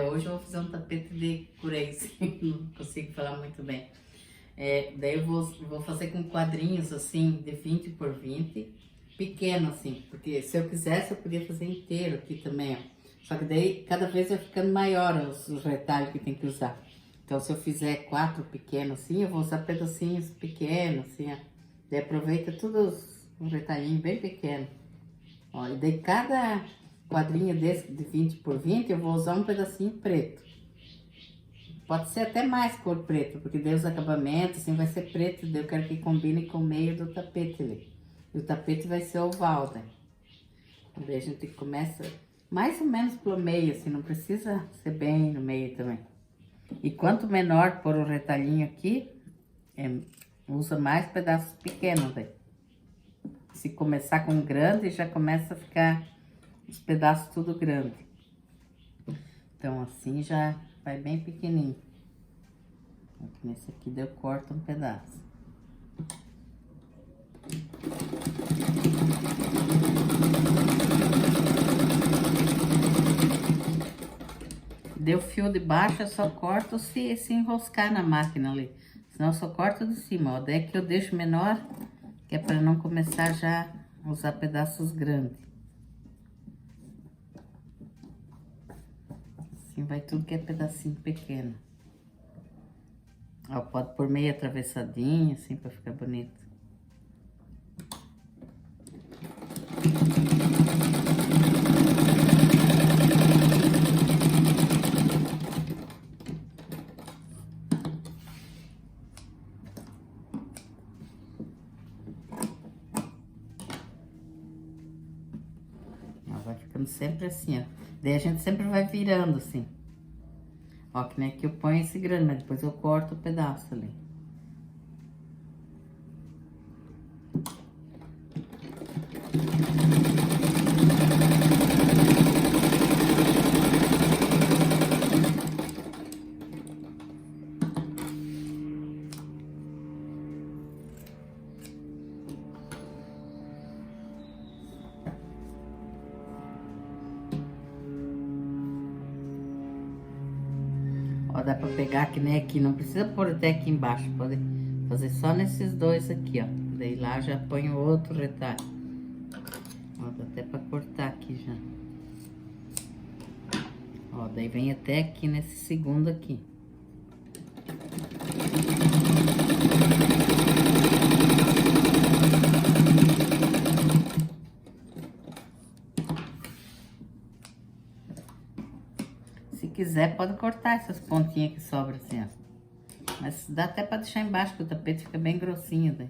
Hoje eu vou fazer um tapete de curace, não consigo falar muito bem. Daí eu vou fazer com quadrinhos assim, de 20 por 20, pequeno assim, porque se eu quisesse eu podia fazer inteiro aqui também, ó. Só que daí cada vez vai ficando maior os retalhos que tem que usar. Então se eu fizer 4 pequenos assim, eu vou usar pedacinhos pequenos assim, ó. Daí aproveita todos os retalhinhos bem pequenos. Ó, e daí cada quadrinho desse de 20 por 20 eu vou usar um pedacinho preto. Pode ser até mais cor preta, porque daí os acabamentos assim vai ser preto, daí eu quero que combine com o meio do tapete ali. E o tapete vai ser oval, né? Daí a gente começa mais ou menos pelo meio, assim, não precisa ser bem no meio também. E quanto menor pôr o retalhinho aqui, usa mais pedaços pequenos, daí. Se começar com grande, já começa a ficar os pedaços tudo grande. Então assim já vai bem pequenininho. Aqui nesse aqui eu corto um pedaço. Deu fio de baixo, eu só corto se enroscar na máquina ali. Senão eu só corto de cima, ó. Daí que eu deixo menor, que é para não começar já a usar pedaços grandes. Assim vai tudo que é pedacinho pequeno. Ó, pode pôr meio atravessadinho, assim, para ficar bonito. Vai ficando sempre assim, ó. Daí a gente sempre vai virando assim. Ó, que nem aqui eu ponho esse grande, mas depois eu corto o pedaço ali. Ó, dá pra pegar que nem aqui, não precisa pôr até aqui embaixo, pode fazer só nesses dois aqui, ó. Daí lá já põe o outro retalho. Ó, dá até pra cortar aqui já. Ó, daí vem até aqui nesse segundo aqui. Se quiser, pode cortar essas pontinhas que sobram assim, ó. Mas dá até pra deixar embaixo, que o tapete fica bem grossinho, daí.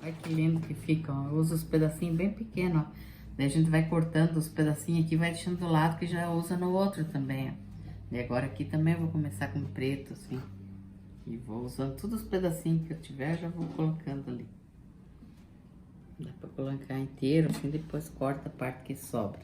Olha que lindo que fica, ó. Eu uso os pedacinhos bem pequenos, ó. Daí a gente vai cortando os pedacinhos aqui, vai deixando do lado que já usa no outro também, ó. E agora aqui também eu vou começar com preto, assim. E vou usando todos os pedacinhos que eu tiver, já vou colocando ali. Dá pra colocar inteiro, assim, depois corta a parte que sobra.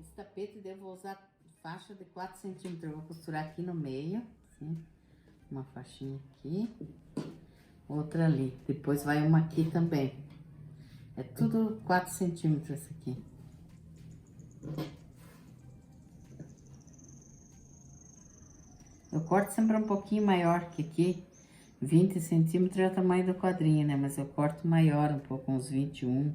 Esse tapete eu vou usar faixa de 4 centímetros. Eu vou costurar aqui no meio, assim, uma faixinha aqui, outra ali. Depois vai uma aqui também. É tudo 4 centímetros esse aqui. Eu corto sempre um pouquinho maior que aqui. 20 centímetros é o tamanho do quadrinho, né? Mas eu corto maior um pouco, uns 21.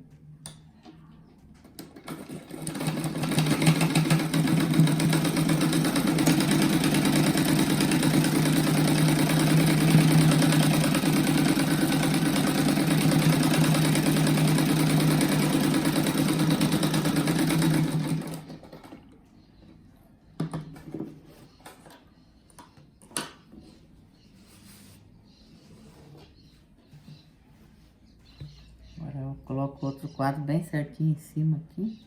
Agora eu coloco outro quadro bem certinho em cima aqui.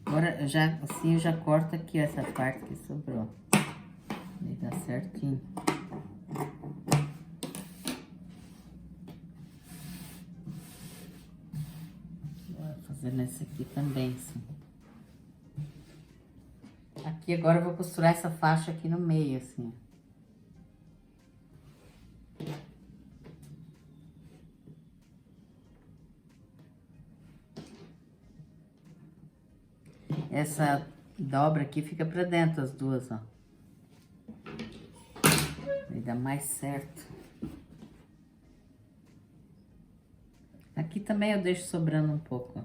Agora, já, assim, eu já corto aqui essa parte que sobrou. E dá certinho. Vou fazer nesse aqui também, assim. Aqui agora eu vou costurar essa faixa aqui no meio, assim. Essa dobra aqui fica pra dentro, as duas, ó. Vai dar mais certo. Aqui também eu deixo sobrando um pouco, ó.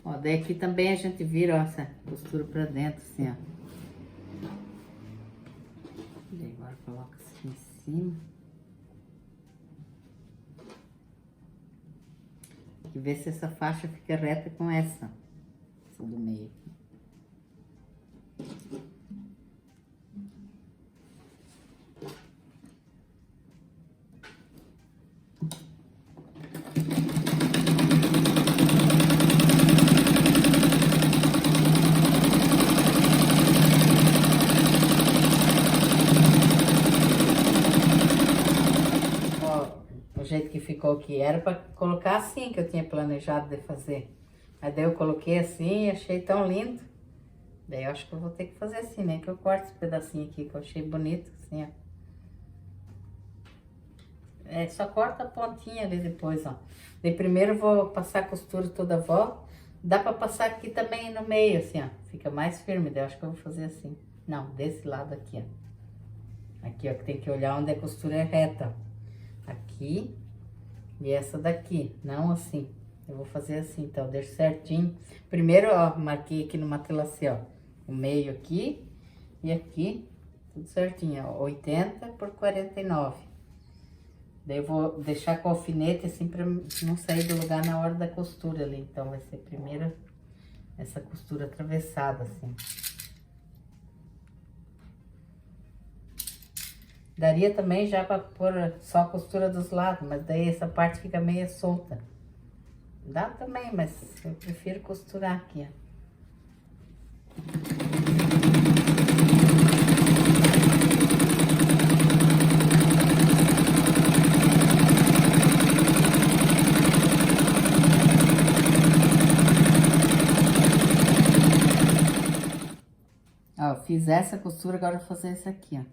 Ó, daí aqui também a gente vira, ó, essa costura pra dentro, assim, ó. Daí agora coloca assim em cima. E ver se essa faixa fica reta com essa do meio aqui. O jeito que ficou aqui era para colocar assim que eu tinha planejado de fazer. Aí daí eu coloquei assim e achei tão lindo. Daí eu acho que eu vou ter que fazer assim, né? Que eu corto esse pedacinho aqui que eu achei bonito, assim, ó. É, só corta a pontinha ali depois, ó. Daí primeiro eu vou passar a costura toda a volta. Dá pra passar aqui também no meio, assim, ó. Fica mais firme, daí eu acho que eu vou fazer assim. Não, desse lado aqui, ó. Aqui, ó, que tem que olhar onde a costura é reta, ó. Aqui e essa daqui, não assim. Eu vou fazer assim, então, deixo certinho. Primeiro, ó, marquei aqui no matelasse, ó, o meio aqui e aqui, tudo certinho, ó, 80 por 49. Daí eu vou deixar com o alfinete assim pra não sair do lugar na hora da costura ali. Então, vai ser primeiro essa costura atravessada, assim. Daria também já pra pôr só a costura dos lados, mas daí essa parte fica meio solta. Dá também, mas eu prefiro costurar aqui, ó. Ó, eu fiz essa costura, agora eu vou fazer essa aqui, ó.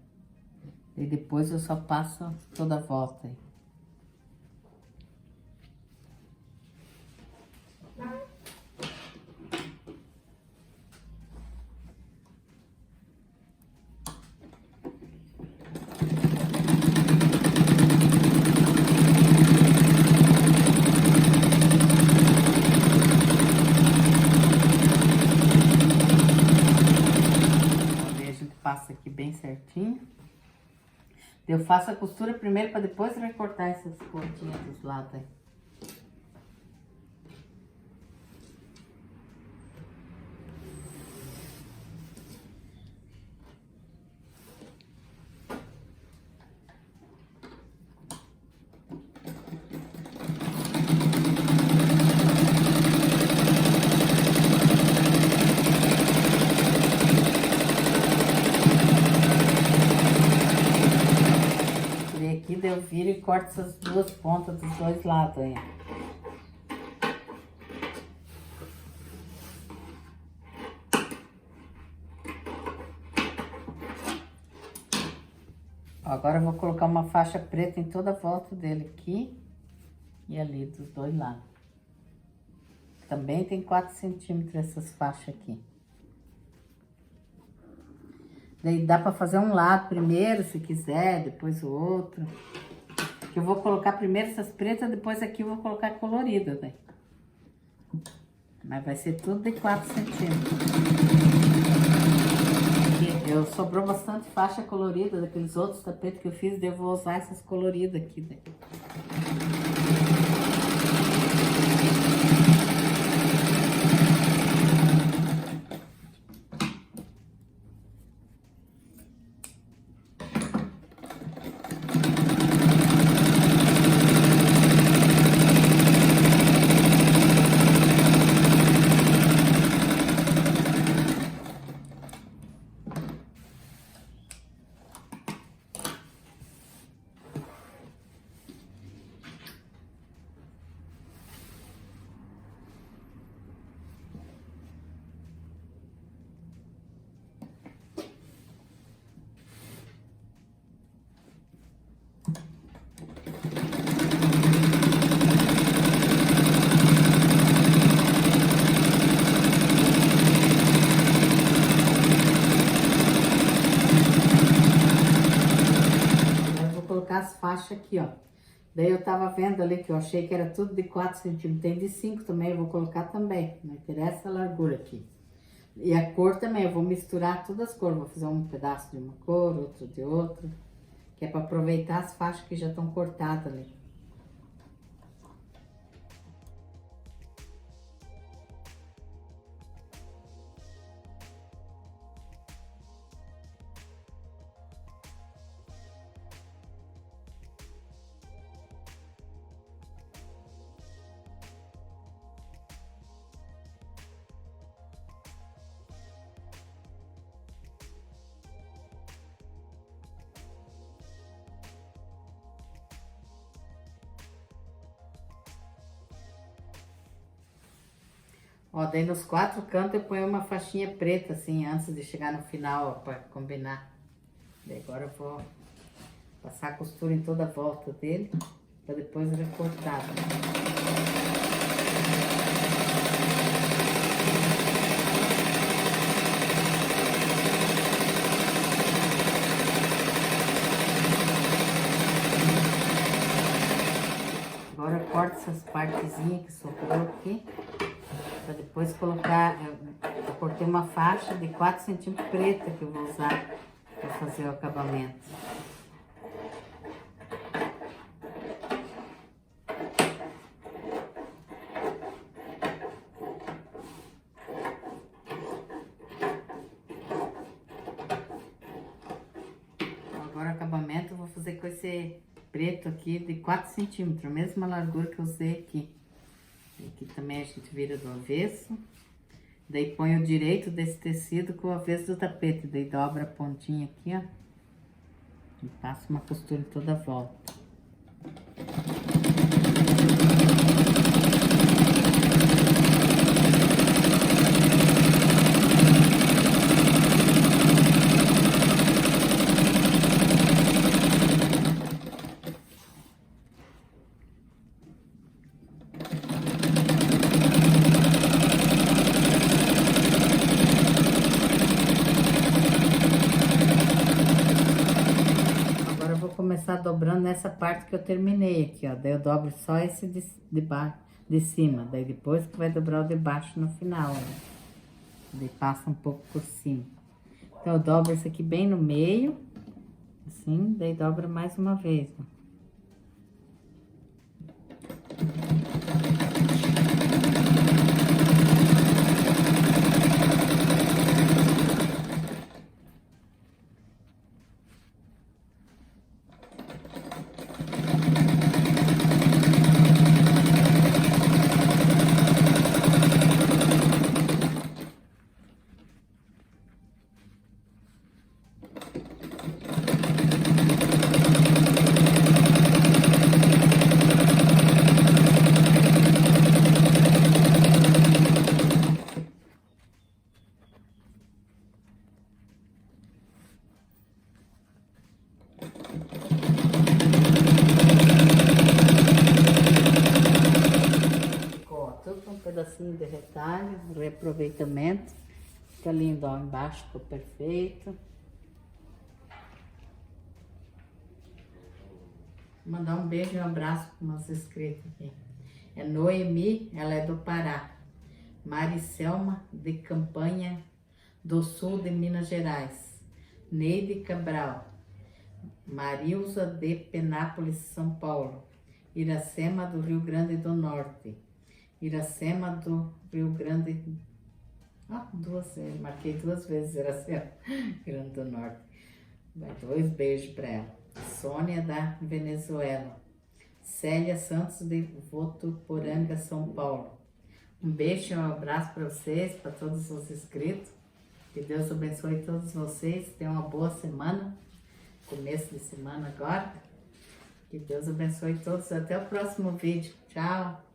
E depois eu só passo toda a volta aí. Passa aqui bem certinho. Eu faço a costura primeiro para depois recortar essas pontinhas dos lados aí. Aqui daí eu viro e corto essas duas pontas dos dois lados aí. Ó, agora eu vou colocar uma faixa preta em toda a volta dele aqui e ali dos dois lados. Também tem 4 centímetros essas faixas aqui. Daí dá pra fazer um lado primeiro, se quiser, depois o outro. Eu vou colocar primeiro essas pretas, depois aqui eu vou colocar colorida, daí. Mas vai ser tudo de 4 centímetros. Aqui, eu sobrou bastante faixa colorida daqueles outros tapetes que eu fiz, daí eu vou usar essas coloridas aqui, daí. As faixas aqui, ó. Daí eu tava vendo ali que eu achei que era tudo de 4 centímetros. Tem de 5 também, eu vou colocar também. Não interessa a largura aqui. E a cor também, eu vou misturar todas as cores. Vou fazer um pedaço de uma cor, outro de outra. Que é pra aproveitar as faixas que já estão cortadas ali. Ó, daí nos 4 cantos eu ponho uma faixinha preta, assim, antes de chegar no final, ó, pra combinar. Daí agora eu vou passar a costura em toda a volta dele, pra depois recortar. Agora eu corto essas partezinhas que sobrou aqui. Pra depois colocar, eu cortei uma faixa de 4 centímetros preta que eu vou usar para fazer o acabamento. Agora o acabamento eu vou fazer com esse preto aqui de 4 centímetros, a mesma largura que eu usei aqui. Aqui também a gente vira do avesso. Daí põe o direito desse tecido com o avesso do tapete. Daí dobra a pontinha aqui, ó. E passa uma costura em toda a volta. começar dobrando nessa parte que eu terminei aqui, ó. Daí eu dobro só esse de baixo, de cima. Daí depois que vai dobrar o de baixo no final, ó. Daí passa um pouco por cima. Então, eu dobro esse aqui bem no meio, assim, daí dobra mais uma vez, ó. Tudo com um pedacinho de retalho, reaproveitamento. Fica lindo, ó, embaixo ficou perfeito. Vou mandar um beijo e um abraço para umas inscritas aqui. É Noemi, ela é do Pará. Maricelma, de Campanha do Sul de Minas Gerais. Neide Cabral. Marilza, de Penápolis, São Paulo. Iracema, do Rio Grande do Norte. Iracema do Rio Grande... marquei duas vezes Iracema, Grande do Norte. Vai 2 beijos para ela. Sônia da Venezuela. Célia Santos de Votuporanga, São Paulo. Um beijo e um abraço para vocês, para todos os inscritos. Que Deus abençoe todos vocês. Tenham uma boa semana. Começo de semana agora. Que Deus abençoe todos. Até o próximo vídeo. Tchau!